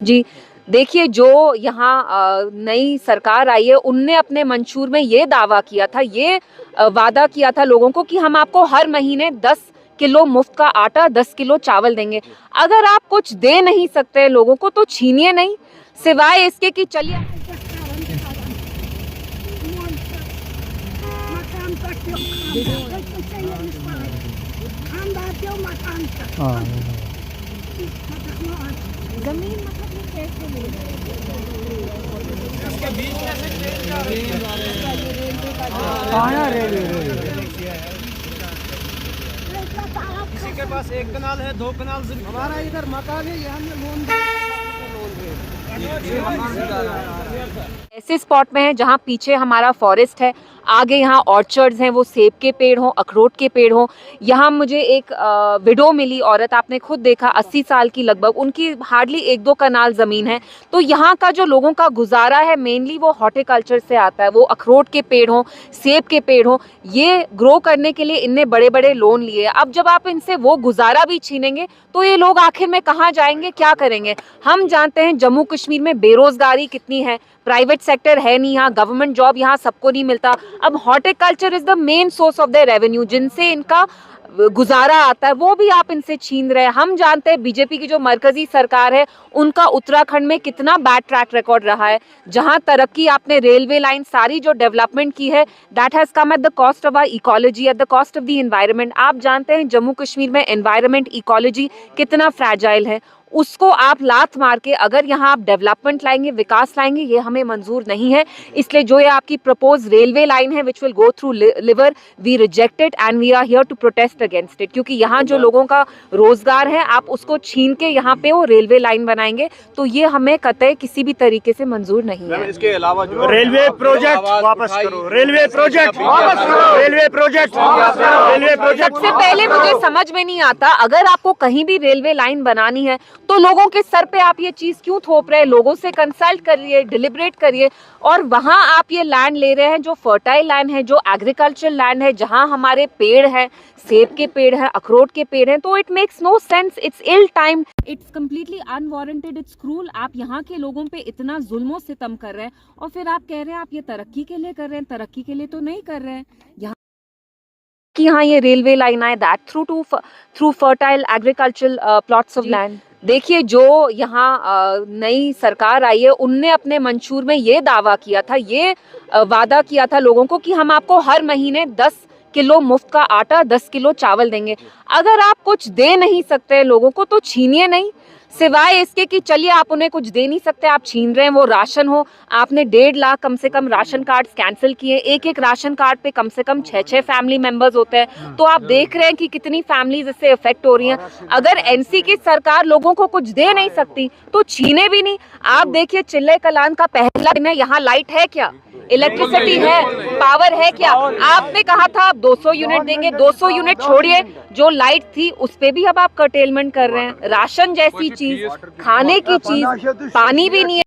जी, देखिए जो यहाँ नई सरकार आई है उनने अपने मंशूर में ये दावा किया था, ये वादा किया था लोगों को कि हम आपको हर महीने 10 किलो मुफ्त का आटा, 10 किलो चावल देंगे। अगर आप कुछ दे नहीं सकते लोगों को तो छीनिए नहीं, सिवाय इसके कि चलिए जमीन मतलब ये कैसे ले रहे किसी के पास 1 कनाल है, 2 कनाल हमारा इधर मकान है, यहाँ लोन ऐसे स्पॉट में है जहाँ पीछे हमारा फॉरेस्ट है, आगे यहाँ ऑर्चर्ड्स हैं, वो सेब के पेड़ हों, अखरोट के पेड़ हों। यहाँ मुझे एक विडो मिली औरत, आपने खुद देखा 80 साल की लगभग, उनकी हार्डली 1-2 कनाल ज़मीन है। तो यहाँ का जो लोगों का गुजारा है मेनली वो हॉर्टिकल्चर से आता है। वो अखरोट के पेड़ हों, सेब के पेड़ हों, ये ग्रो करने के लिए इनने बड़े बड़े लोन लिए। अब जब आप इनसे वो गुजारा भी छीनेंगे तो ये लोग आखिर में कहाँ जाएंगे, क्या करेंगे? हम जानते हैं जम्मू कश्मीर में बेरोजगारी कितनी है, प्राइवेट सेक्टर है नहीं यहाँ, गवर्नमेंट जॉब यहाँ सबको नहीं मिलता। अब horticulture is the main source of the revenue, जिनसे इनका गुजारा आता है, वो भी आप इनसे छीन रहे हैं। हम जानते हैं बीजेपी की जो मरकजी सरकार है उनका उत्तराखंड में कितना बैड ट्रैक रिकॉर्ड रहा है। जहां तरक्की आपने रेलवे लाइन सारी जो डेवलपमेंट की है, that has come at the cost of our ecology, at the cost of the environment. आप जानते हैं जम्मू कश्मीर में एनवायरनमेंट इकोलॉजी कितना फ्रैजाइल है, उसको आप लात मार के अगर यहाँ आप डेवलपमेंट लाएंगे, विकास लाएंगे, ये हमें मंजूर नहीं है। इसलिए जो ये आपकी प्रपोज रेलवे लाइन है which will go through liver, we reject it and we are here to protest against it. क्योंकि यहाँ जो लोगों का रोजगार है आप उसको छीन के यहाँ पे वो रेलवे लाइन बनाएंगे, तो ये हमें कतई किसी भी तरीके से मंजूर नहीं है। इसके अलावा जो रेलवे प्रोजेक्ट वापस करो, रेलवे प्रोजेक्ट वापस करो, रेलवे प्रोजेक्ट, रेलवे प्रोजेक्ट। सबसे पहले मुझे समझ में नहीं आता, अगर आपको कहीं भी रेलवे लाइन बनानी है तो लोगों के सर पे आप ये चीज क्यों थोप रहे हैं? लोगों से कंसल्ट करिए, डिलिब्रेट करिए, और वहां आप ये लैंड ले रहे हैं जो फर्टाइल लैंड है, जो एग्रीकल्चर लैंड है, जहां हमारे पेड़ है, सेब के पेड़ है, अखरोट के पेड़ हैं। तो it makes no sense, it's ill time, it's completely unwarranted, it's cruel. आप यहाँ के लोगों पे इतना जुल्मों सितम कर रहे हैं और फिर आप कह रहे हैं आप ये तरक्की के लिए कर रहे हैं। तरक्की के लिए तो नहीं कर रहे हैं। यहाँ कि हाँ ये रेलवे लाइन आए, that through fertile agricultural plots of land. देखिए जो यहाँ नई सरकार आई है उनने अपने मंशूर में ये दावा किया था, ये वादा किया था लोगों को कि हम आपको हर महीने 10 किलो मुफ्त का आटा, 10 किलो चावल देंगे। अगर आप कुछ दे नहीं सकते लोगों को तो छीनिए नहीं, सिवाय इसके कि चलिए आप उन्हें कुछ दे नहीं सकते, आप छीन रहे हैं। वो राशन हो, आपने 1.5 लाख कम से कम राशन कार्ड कैंसिल किए, एक राशन कार्ड पे कम से कम 6 फैमिली मेंबर्स होते हैं। तो आप देख रहे हैं कि कितनी फैमिलीज इससे इफेक्ट हो रही हैं। अगर एनसी की सरकार लोगों को कुछ दे नहीं सकती तो छीने भी नहीं। आप देखिए चिल्ले कलान का पहला दिन है, यहाँ लाइट है क्या, इलेक्ट्रिसिटी है, पावर है क्या? आपने कहा था आप 200 यूनिट देंगे, 200 यूनिट छोड़िए, जो लाइट थी उस पे भी अब आप कर्टेलमेंट कर रहे हैं। राशन जैसी चीज, खाने की चीज, पानी भी नहीं है।